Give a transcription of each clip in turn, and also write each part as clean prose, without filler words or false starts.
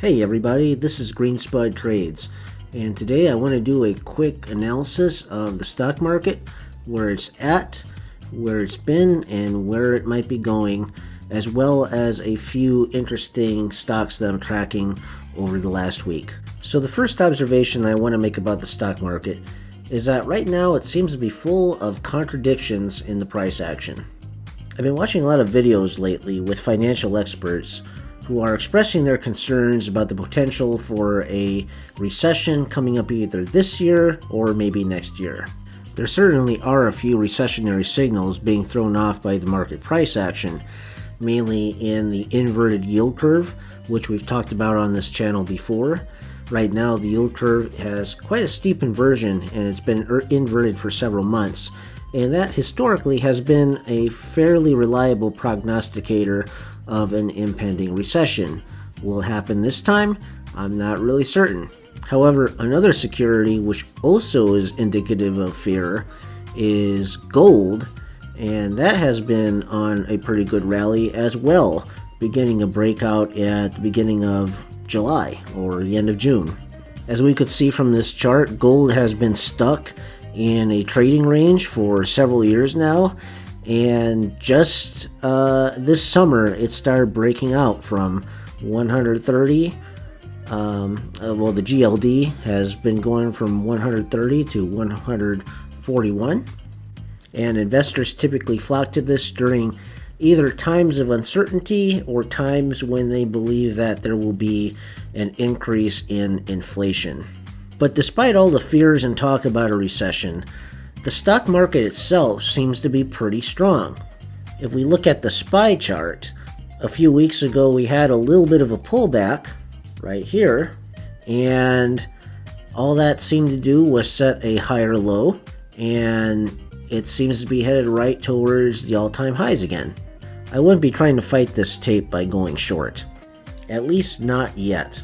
Hey everybody, this is Green Spud Trades, and today I want to do a quick analysis of the stock market, where it's at, where it's been, and where it might be going, as well as a few interesting stocks that I'm tracking over the last week. So the first observation I want to make about the stock market is that right now it seems to be full of contradictions in the price action. I've been watching a lot of videos lately with financial experts who are expressing their concerns about the potential for a recession coming up either this year or maybe next year. There certainly are a few recessionary signals being thrown off by the market price action, mainly in the inverted yield curve, which we've talked about on this channel before. Right now, the yield curve has quite a steep inversion, and it's been inverted for several months, and that historically has been a fairly reliable prognosticator of an impending recession. Will it happen this time? I'm not really certain. However, another security which also is indicative of fear is gold, and that has been on a pretty good rally as well, beginning a breakout at the beginning of July or the end of June. As we could see from this chart, gold has been stuck in a trading range for several years now, and just this summer it started breaking out from 130. Well, the GLD has been going from 130 to 141, and investors typically flock to this during either times of uncertainty or times when they believe that there will be an increase in inflation. But despite all the fears and talk about a recession, the stock market itself seems to be pretty strong. If we look at the SPY chart, a few weeks ago we had a little bit of a pullback right here, and all that seemed to do was set a higher low, and it seems to be headed right towards the all-time highs again. I wouldn't be trying to fight this tape by going short, at least not yet.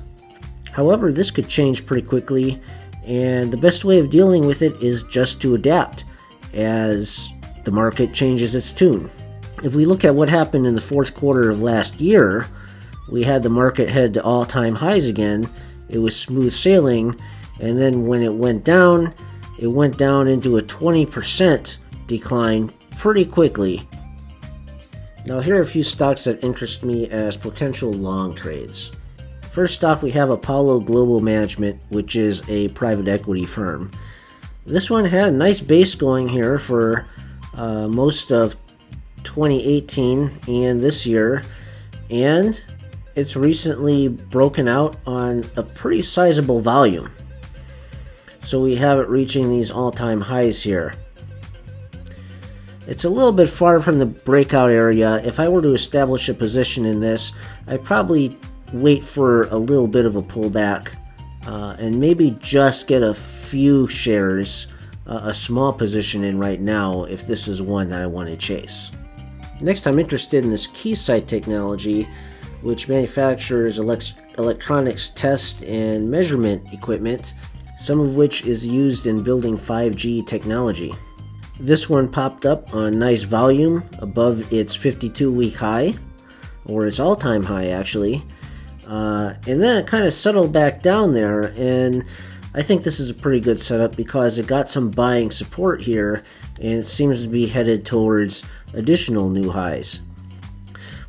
However, this could change pretty quickly, and the best way of dealing with it is just to adapt as the market changes its tune. If we look at what happened in the fourth quarter of last year, we had the market head to all-time highs again. It was smooth sailing, and then when it went down into a 20% decline pretty quickly. Now here are a few stocks that interest me as potential long trades. First off, we have Apollo Global Management, which is a private equity firm. This one had a nice base going here for most of 2018 and this year, and it's recently broken out on a pretty sizable volume. So we have it reaching these all-time highs here. It's a little bit far from the breakout area. If I were to establish a position in this, I'd probably wait for a little bit of a pullback and maybe just get a few shares, a small position in right now if this is one that I want to chase. Next, I'm interested in this Keysight technology, which manufactures electronics test and measurement equipment, some of which is used in building 5G technology. This one popped up on nice volume above its 52-week high, or its all-time high actually, and then it kind of settled back down there, and I think this is a pretty good setup because it got some buying support here, and it seems to be headed towards additional new highs.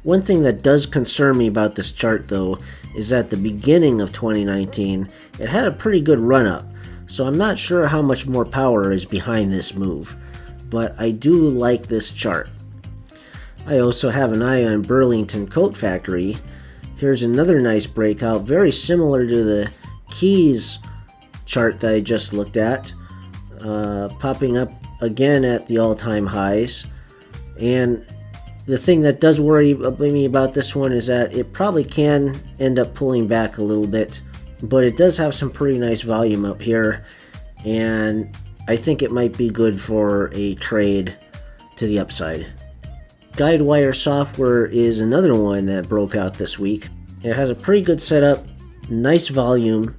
One thing that does concern me about this chart though is at the beginning of 2019 it had a pretty good run up, so I'm not sure how much more power is behind this move, but I do like this chart. I also have an eye on Burlington Coat Factory. Here's another nice breakout, very similar to the Keys chart that I just looked at, popping up again at the all-time highs. And the thing that does worry me about this one is that it probably can end up pulling back a little bit, but it does have some pretty nice volume up here, and I think it might be good for a trade to the upside. Guidewire Software is another one that broke out this week. It has a pretty good setup, nice volume,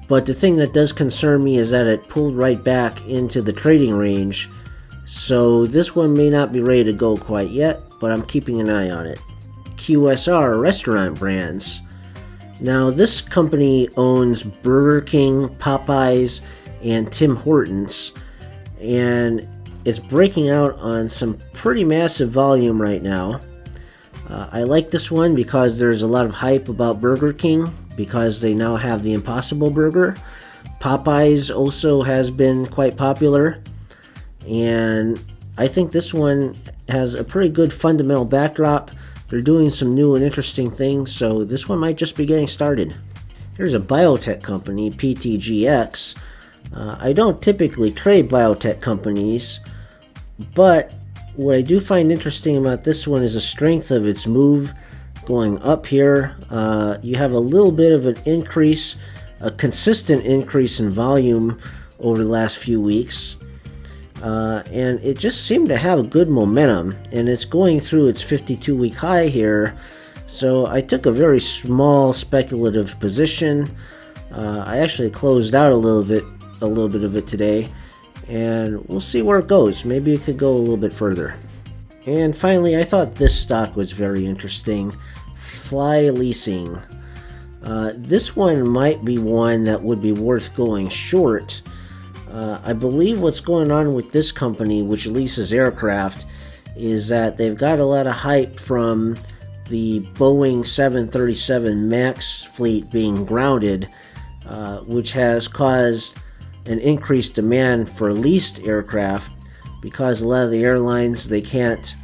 but the thing that does concern me is that it pulled right back into the trading range, so this one may not be ready to go quite yet, but I'm keeping an eye on it. QSR Restaurant Brands. Now, this company owns Burger King, Popeyes, and Tim Hortons, and it's breaking out on some pretty massive volume right now. I like this one because there's a lot of hype about Burger King because they now have the Impossible Burger. Popeyes also has been quite popular, and I think this one has a pretty good fundamental backdrop. They're doing some new and interesting things, so this one might just be getting started. Here's a biotech company, PTGX. I don't typically trade biotech companies, but what I do find interesting about this one is the strength of its move going up here. You have a little bit of an increase, a consistent increase in volume over the last few weeks. And it just seemed to have a good momentum, and it's going through its 52-week high here. So I took a very small speculative position. I actually closed out a little bit of it today, and we'll see where it goes. Maybe it could go a little bit further. And finally, I thought this stock was very interesting. Fly Leasing. This one might be one that would be worth going short. I believe what's going on with this company, which leases aircraft, is that they've got a lot of hype from the Boeing 737 MAX fleet being grounded, which has caused an increased demand for leased aircraft because a lot of the airlines they can't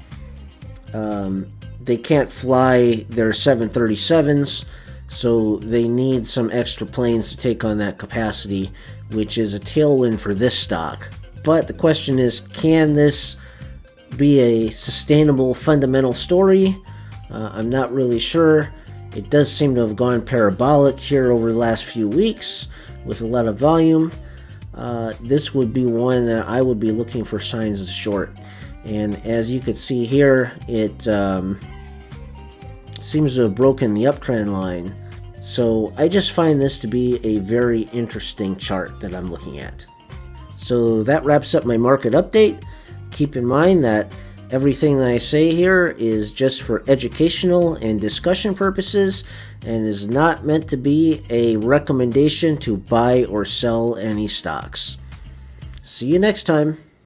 fly their 737s, so they need some extra planes to take on that capacity, which is a tailwind for this stock. But the question is, can this be a sustainable fundamental story? I'm not really sure. It does seem to have gone parabolic here over the last few weeks with a lot of volume. This would be one that I would be looking for signs of short. And as you can see here, it seems to have broken the uptrend line. So I just find this to be a very interesting chart that I'm looking at. So that wraps up my market update. Keep in mind that everything that I say here is just for educational and discussion purposes and is not meant to be a recommendation to buy or sell any stocks. See you next time.